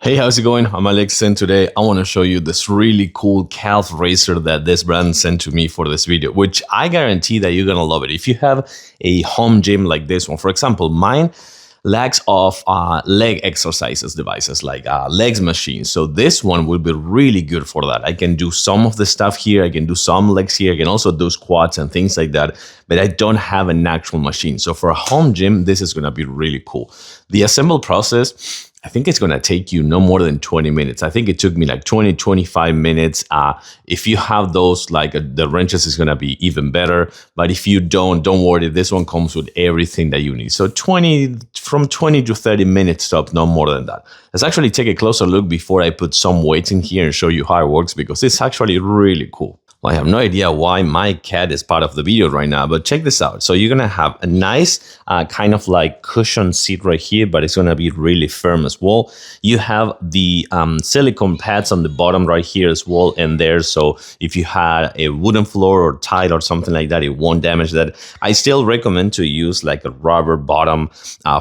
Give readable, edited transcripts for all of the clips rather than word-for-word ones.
Hey, how's it going? I'm Alex, and today I want to show you this really cool calf racer that this brand sent to me for this video, which I guarantee that you're gonna love it. If you have a home gym like this one, for example, mine lacks of leg exercises devices like legs machines. So this one will be really good for that. I can do some of the stuff here. I can do some legs here. I can also do squats and things like that, but I don't have an actual machine. So for a home gym, this is gonna be really cool. The assemble process, I think it's going to take you no more than 20 minutes. I think it took me like 25 minutes. If you have those, like the wrenches is going to be even better. But if you don't worry. This one comes with everything that you need. So from 20 to 30 minutes top, no more than that. Let's actually take a closer look before I put some weights in here and show you how it works, because it's actually really cool. Well, I have no idea why my cat is part of the video right now, but check this out. So you're going to have a nice kind of like cushion seat right here, but it's going to be really firm as well. You have the silicone pads on the bottom right here as well and there. So if you had a wooden floor or tile or something like that, it won't damage that. I still recommend to use like a rubber bottom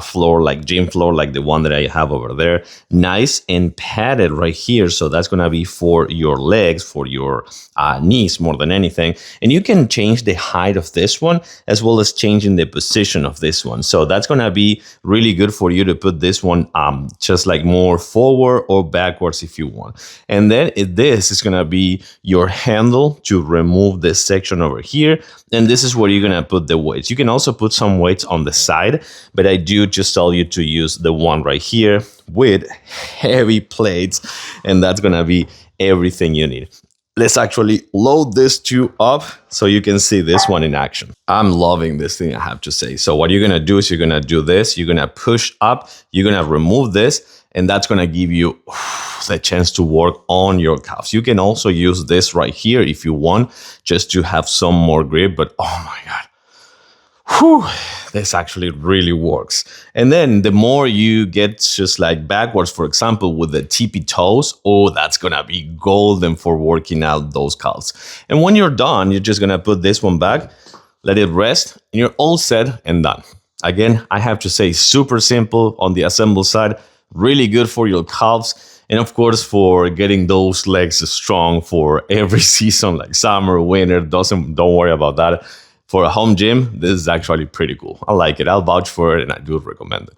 floor, like gym floor, like the one that I have over there. Nice and padded right here. So that's going to be for your legs, for your knees more than anything. And you can change the height of this one as well as changing the position of this one. So that's going to be really good for you to put this one just like more forward or backwards if you want. And then this is going to be your handle to remove this section over here. And this is where you're going to put the weights. You can also put some weights on the side, but I do just tell you to use the one right here with heavy plates, and that's going to be everything you need. Let's actually load this two up so you can see this one in action. I'm loving this thing, I have to say. So what you're gonna do is you're gonna do this, you're gonna push up, you're gonna remove this, and that's gonna give you the chance to work on your calves. You can also use this right here if you want, just to have some more grip, but oh my God. Whew, this actually really works. And then the more you get just like backwards, for example, with the tippy toes, oh, that's gonna be golden for working out those calves. And when you're done, you're just gonna put this one back, let it rest, and you're all set and done. Again, I have to say, super simple on the assemble side, really good for your calves. And of course, for getting those legs strong for every season, like summer, winter, don't worry about that. For a home gym, this is actually pretty cool. I like it. I'll vouch for it, and I do recommend it.